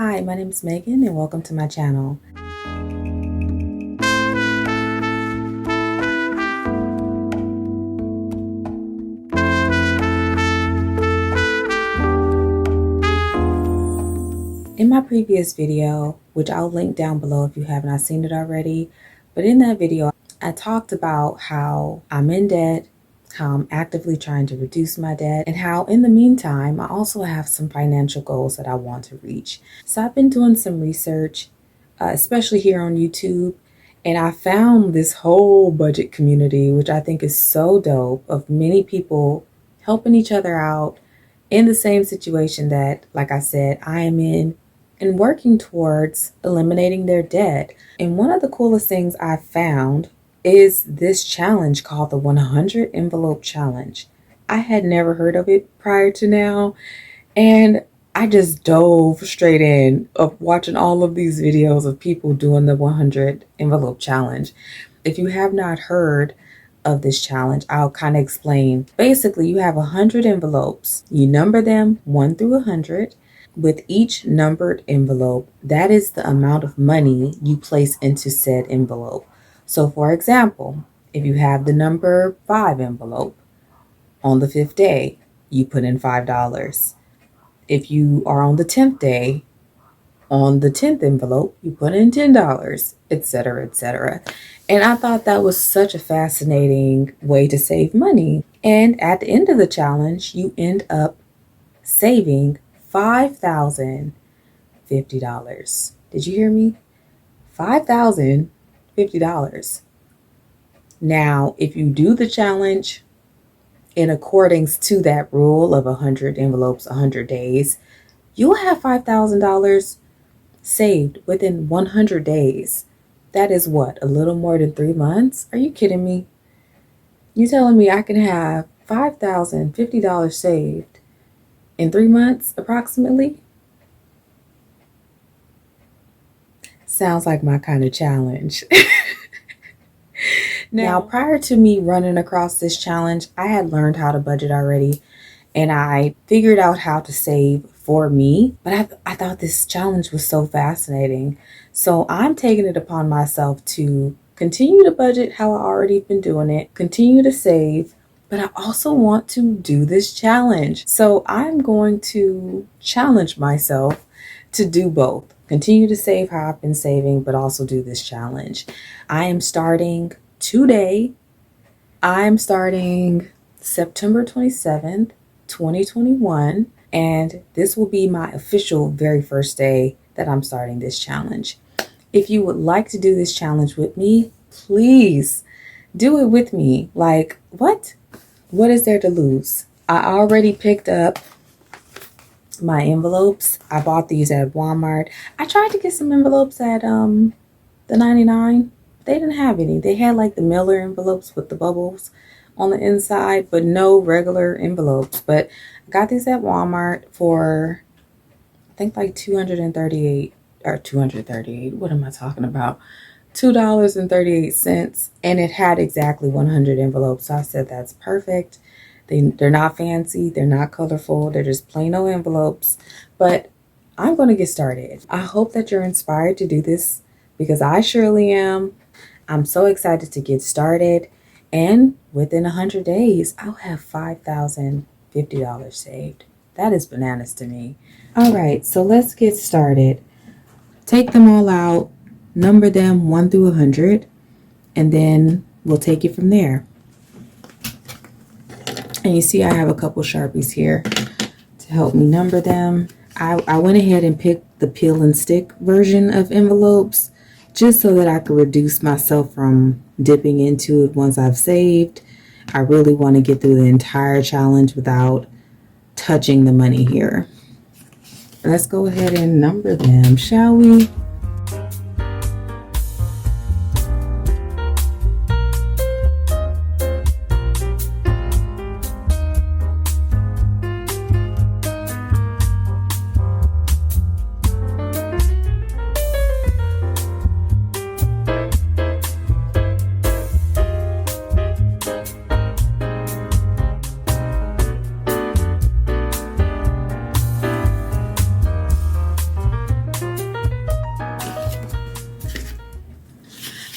Hi, my name is Megan and welcome to my channel. In my previous video, which I'll link down below if you have not seen it already, but in that video, I talked about how I'm in debt, how I'm actively trying to reduce my debt, and how in the meantime, I also have some financial goals that I want to reach. So I've been doing some research, especially here on YouTube, and I found this whole budget community, which I think is so dope, of many people helping each other out in the same situation that, like I said, I am in, and working towards eliminating their debt. And one of the coolest things I found is this challenge called the 100 Envelope Challenge. I had never heard of it prior to now, and I just dove straight in of watching all of these videos of people doing the 100 Envelope Challenge. If you have not heard of this challenge, I'll kind of explain. Basically, you have 100 envelopes. You number them 1 through 100. With each numbered envelope, that is the amount of money you place into said envelope. So for example, if you have the number 5 envelope, on the 5th day, you put in $5. If you are on the 10th day, on the 10th envelope, you put in $10, etc., etc. And I thought that was such a fascinating way to save money. And at the end of the challenge, you end up saving $5,050. Did you hear me? $5,050. Now, if you do the challenge in accordance to that rule of 100 envelopes, 100 days, you'll have $5,000 saved within 100 days. That is what, a little more than 3 months? Are you kidding me? You telling me I can have $5,050 saved in 3 months, approximately? Sounds like my kind of challenge. Now, prior to me running across this challenge, I had learned how to budget already, and I figured out how to save for me. But I thought this challenge was so fascinating. So I'm taking it upon myself to continue to budget how I already been doing it, continue to save, but I also want to do this challenge. So I'm going to challenge myself to do both. Continue to save how I've been saving, but also do this challenge. I am starting today. I'm starting September 27th, 2021. And this will be my official very first day that I'm starting this challenge. If you would like to do this challenge with me, please do it with me. Like, what? What is there to lose? I already picked up my envelopes. I bought these at Walmart. I tried to get some envelopes at the 99. They didn't have any. They had like the Miller envelopes with the bubbles on the inside, but no regular envelopes. But I got these at Walmart for, I think, like $238 or $238. What am I talking about? $2.38, and it had exactly 100 envelopes. So I said, that's perfect. They're not fancy, they're not colorful, they're just plain old envelopes. But I'm going to get started. I hope that you're inspired to do this, because I surely am. I'm so excited to get started, and within 100 days, I'll have $5,050 saved. That is bananas to me. All right, so let's get started. Take them all out. Number them 1 through 100, and then we'll take it from there. And you see I have a couple Sharpies here to help me number them. I went ahead and picked the peel and stick version of envelopes just so that I could reduce myself from dipping into it once I've saved. I really want to get through the entire challenge without touching the money here. Let's go ahead and number them, shall we?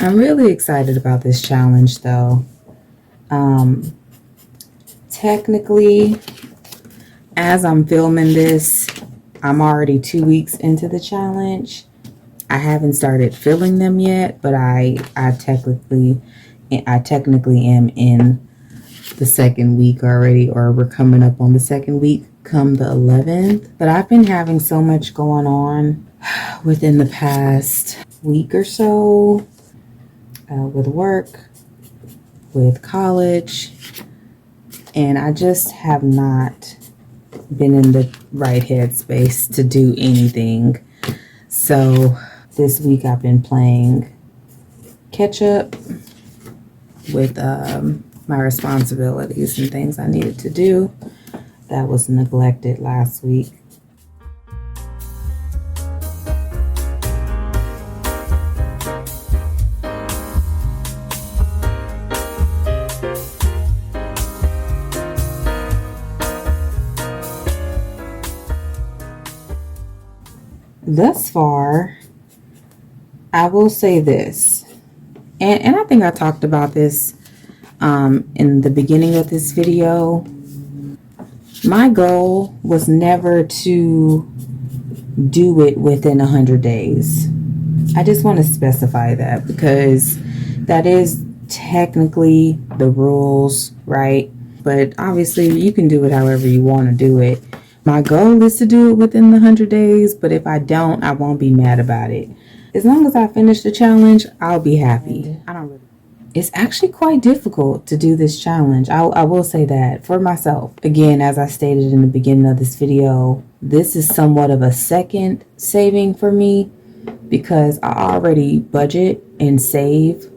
I'm really excited about this challenge though. Technically, as I'm filming this, I'm already 2 weeks into the challenge. I haven't started filling them yet, but I technically am in the second week already, or we're coming up on the second week come the 11th. But I've been having so much going on within the past week or so, with work, with college, and I just have not been in the right headspace to do anything. So this week I've been playing catch up with my responsibilities and things I needed to do that was neglected last week. Thus far, I will say this, and I think I talked about this in the beginning of this video. My goal was never to do it within 100 days. I just want to specify that because that is technically the rules, right? But obviously you can do it however you want to do it. My goal is to do it within the 100 days, but if I don't, I won't be mad about it. As long as I finish the challenge, I'll be happy. It's actually quite difficult to do this challenge. I will say that for myself. Again, as I stated in the beginning of this video, this is somewhat of a second saving for me because I already budget and save.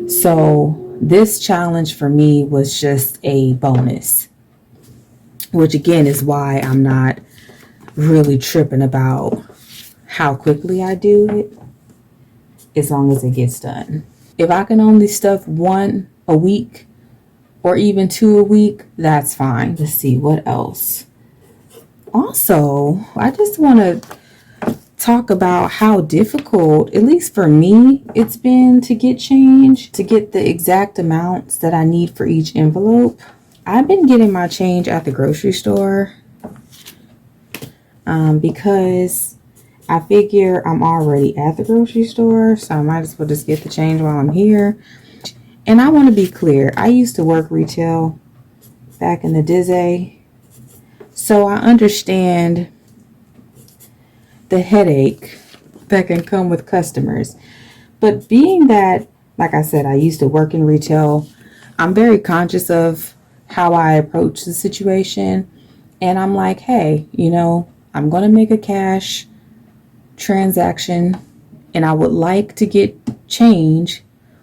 So this challenge for me was just a bonus, which again is why I'm not really tripping about how quickly I do it, as long as it gets done. If I can only stuff 1 a week or even 2 a week, that's fine. Let's see what else. Also, I just want to talk about how difficult, at least for me, it's been to get change, to get the exact amounts that I need for each envelope. I've been getting my change at the grocery store because I figure I'm already at the grocery store, so I might as well just get the change while I'm here. And I want to be clear, I used to work retail back in the day, so I understand the headache that can come with customers. But being that, like I said, I used to work in retail, I'm very conscious of how I approach the situation. And I'm like, hey, I'm going to make a cash transaction and I would like to get change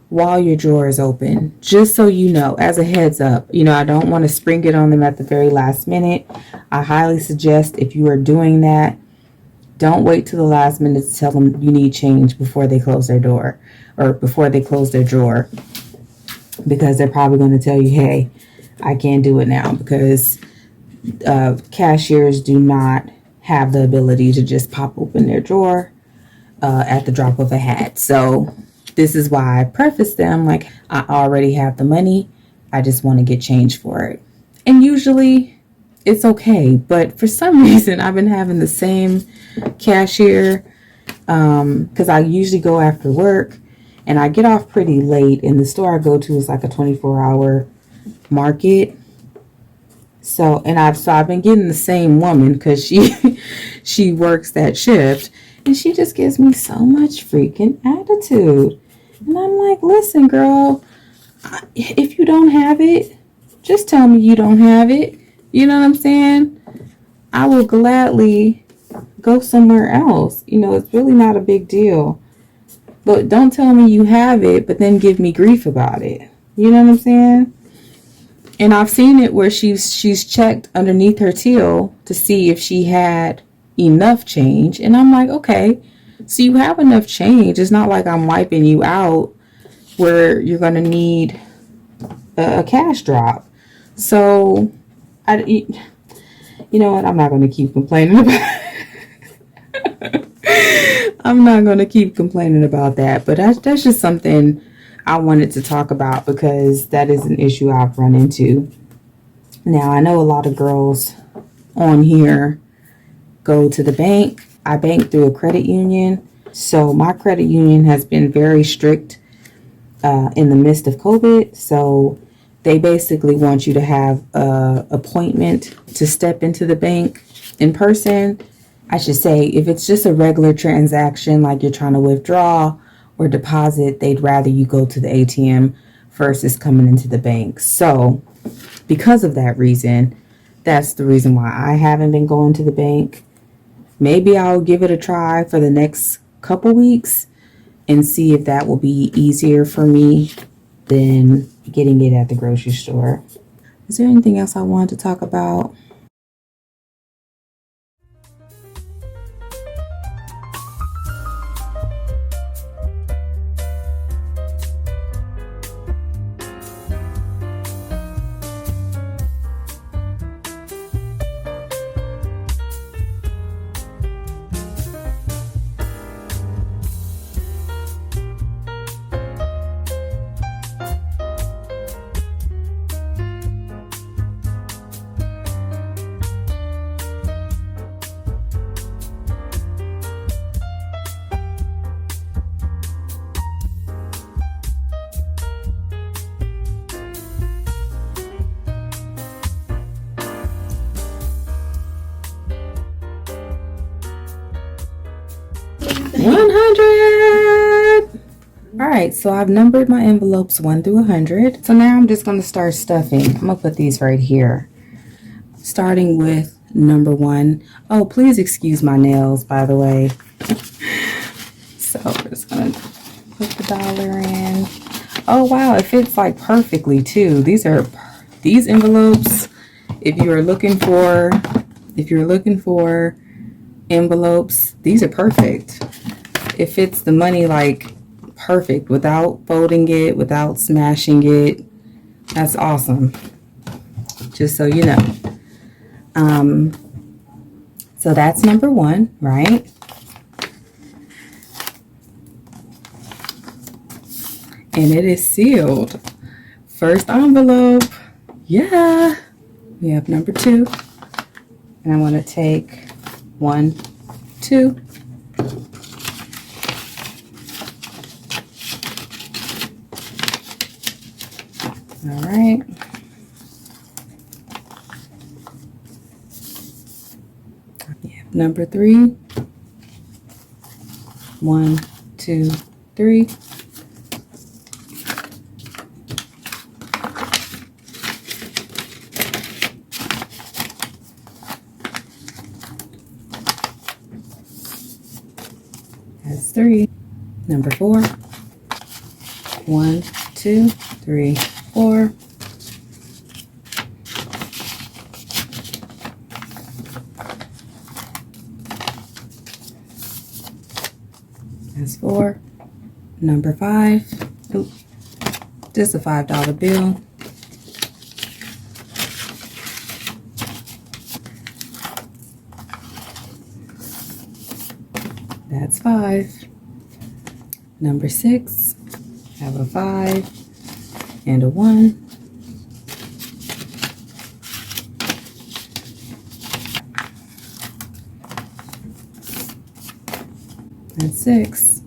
while your drawer is open, just so you know, as a heads up. I don't want to spring it on them at the very last minute. I highly suggest, if you are doing that, don't wait till the last minute to tell them you need change before they close their door or before they close their drawer, because they're probably going to tell you, hey, I can't do it now, because cashiers do not have the ability to just pop open their drawer at the drop of a hat. So this is why I preface them like, I already have the money, I just want to get change for it. And usually it's okay, but for some reason I've been having the same cashier because I usually go after work and I get off pretty late, and the store I go to is like a 24-hour market. So I've been getting the same woman because she works that shift, and she just gives me so much freaking attitude. And I'm like, listen, girl, if you don't have it, just tell me you don't have it. You know what I'm saying? I will gladly go somewhere else. It's really not a big deal. But don't tell me you have it, but then give me grief about it. You know what I'm saying? And I've seen it where she's checked underneath her till to see if she had enough change. And I'm like, okay, so you have enough change. It's not like I'm wiping you out where you're going to need a cash drop. So, you know what? I'm not going to keep complaining about it. I'm not going to keep complaining about that, but that's just something I wanted to talk about because that is an issue I've run into. Now, I know a lot of girls on here go to the bank. I bank through a credit union. So my credit union has been very strict in the midst of COVID. So they basically want you to have an appointment to step into the bank in person. I should say, if it's just a regular transaction, like you're trying to withdraw or deposit, they'd rather you go to the ATM versus coming into the bank. So because of that reason, that's the reason why I haven't been going to the bank. Maybe I'll give it a try for the next couple weeks and see if that will be easier for me than getting it at the grocery store. Is there anything else I wanted to talk about? $100. All right, so I've numbered my envelopes 1 through 100. So now I'm just going to start stuffing. I'm going to put these right here. Starting with number 1. Oh, please excuse my nails, by the way. So we're just going to put the dollar in. Oh, wow, it fits like perfectly too. These envelopes, if you're looking for envelopes, these are perfect. It fits the money like perfect without folding it, without smashing it. That's awesome. Just so you know. So that's number 1, right? And it is sealed. First envelope. Yeah. We have number 2. And I want to take 1, 2. All right. Yeah, number 3. 1, 2, 3. That's 3. Number 4. 1, 2, 3, 4. That's 4. Number 5. Oop. Just a $5 bill. That's 5. Number 6. Have a 5 and a 1. That's 6.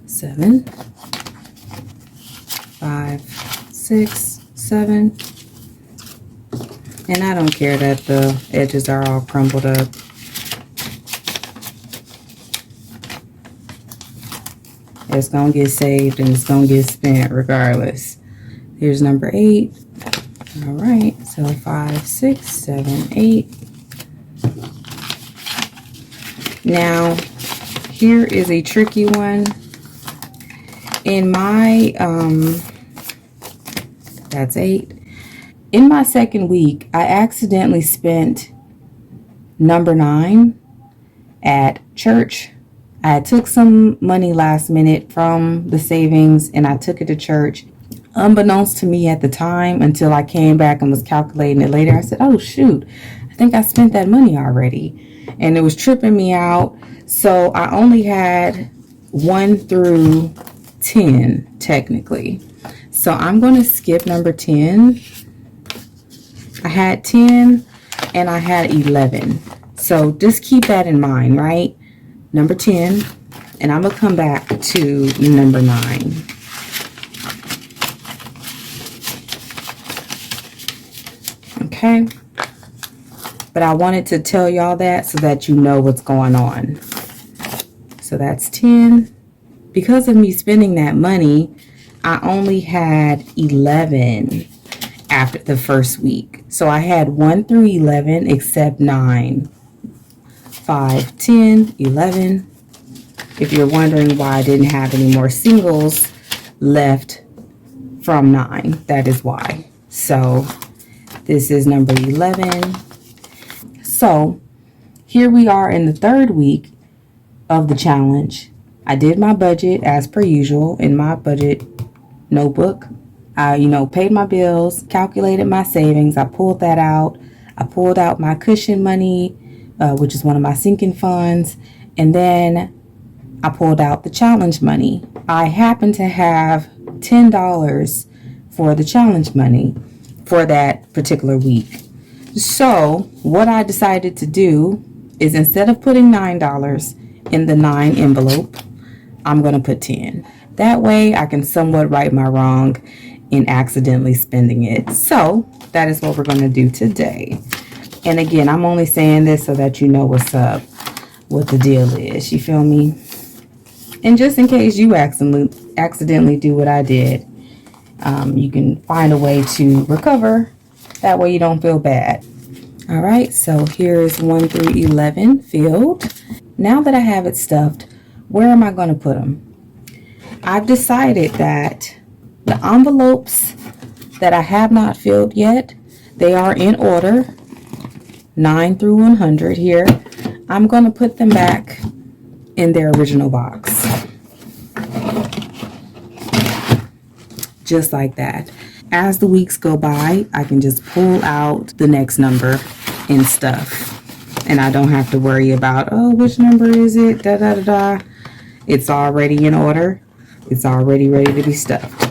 7. 5, 6, 7. And I don't care that the edges are all crumbled up. It's going to get saved and it's going to get spent regardless. Here's number 8. All right, so 5, 6, 7, 8. Now, here is a tricky one. In my, that's 8. In my second week, I accidentally spent number 9 at church. I took some money last minute from the savings and I took it to church. Unbeknownst to me at the time, until I came back and was calculating it later, I said, oh shoot, I think I spent that money already. and it was tripping me out. So I only had 1 through 10 technically. So I'm going to skip number 10. I had 10 and I had 11. So just keep that in mind, right? Number 10, and I'm going to come back to number 9. Okay? But I wanted to tell y'all that so that you know what's going on. So that's 10. Because of me spending that money, I only had 11 after the first week. So I had 1 through 11 except 9. 5, 10, 11. If you're wondering why I didn't have any more singles left from 9, that is why. So this is number 11. So here we are in the 3rd week of the challenge. I did my budget as per usual in my budget notebook. I, paid my bills, calculated my savings. I pulled that out. I pulled out my cushion money, which is one of my sinking funds. And then I pulled out the challenge money. I happen to have $10 for the challenge money for that particular week. So what I decided to do is, instead of putting $9 in the 9 envelope, I'm going to put 10. That way I can somewhat right my wrong in accidentally spending it. So that is what we're going to do today. And again, I'm only saying this so that you know what's up, what the deal is. You feel me? And just in case you accidentally do what I did, you can find a way to recover. That way you don't feel bad. All right, so here is 1 through 11 filled. Now that I have it stuffed, where am I going to put them? I've decided that the envelopes that I have not filled yet, they are in order, 9 through 100 here. I'm going to put them back in their original box. Just like that. As the weeks go by, I can just pull out the next number and stuff. And I don't have to worry about, oh, which number is it? Da da da da. It's already in order. It's already ready to be stuffed.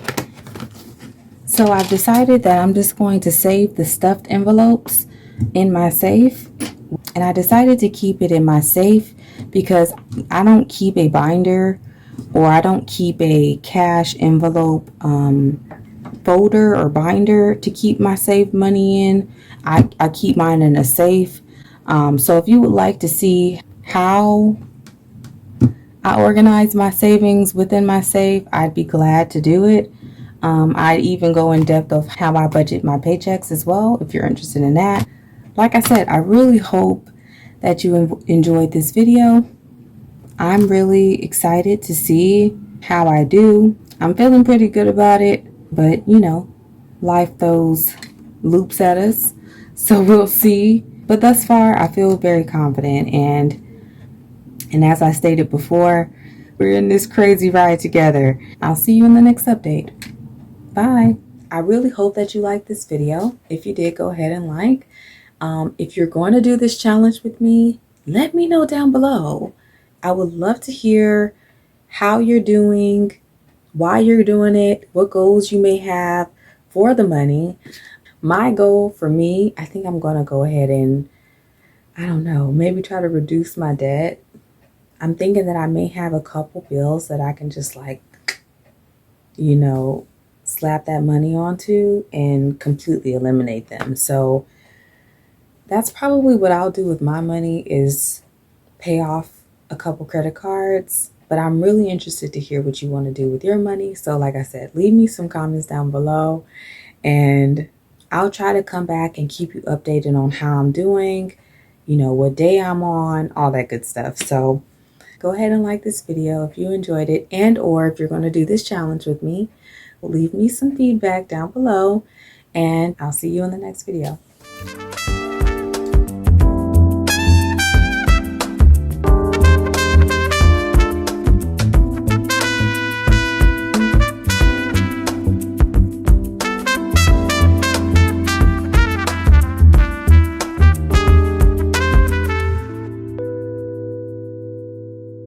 So I've decided that I'm just going to save the stuffed envelopes in my safe. And I decided to keep it in my safe because I don't keep a binder, or I don't keep a cash envelope folder or binder to keep my saved money in. I keep mine in a safe. So if you would like to see how I organize my savings within my safe, I'd be glad to do it. I'd even go in depth of how I budget my paychecks as well, if you're interested in that. Like I said, I really hope that you enjoyed this video. I'm really excited to see how I do. I'm feeling pretty good about it, but life throws loops at us, so we'll see. But thus far, I feel very confident, and as I stated before, we're in this crazy ride together. I'll see you in the next update. Bye. I really hope that you liked this video. If you did, go ahead and like. If you're going to do this challenge with me, let me know down below. I would love to hear how you're doing, why you're doing it, what goals you may have for the money. My goal for me, I think I'm going to go ahead and, I don't know, maybe try to reduce my debt. I'm thinking that I may have a couple bills that I can just slap that money onto and completely eliminate them. So that's probably what I'll do with my money, is pay off a couple credit cards. But I'm really interested to hear what you want to do with your money. So like I said, leave me some comments down below, and I'll try to come back and keep you updated on how I'm doing, what day I'm on, all that good stuff. So go ahead and like this video if you enjoyed it, and or if you're going to do this challenge with me, leave me some feedback down below, and I'll see you in the next video.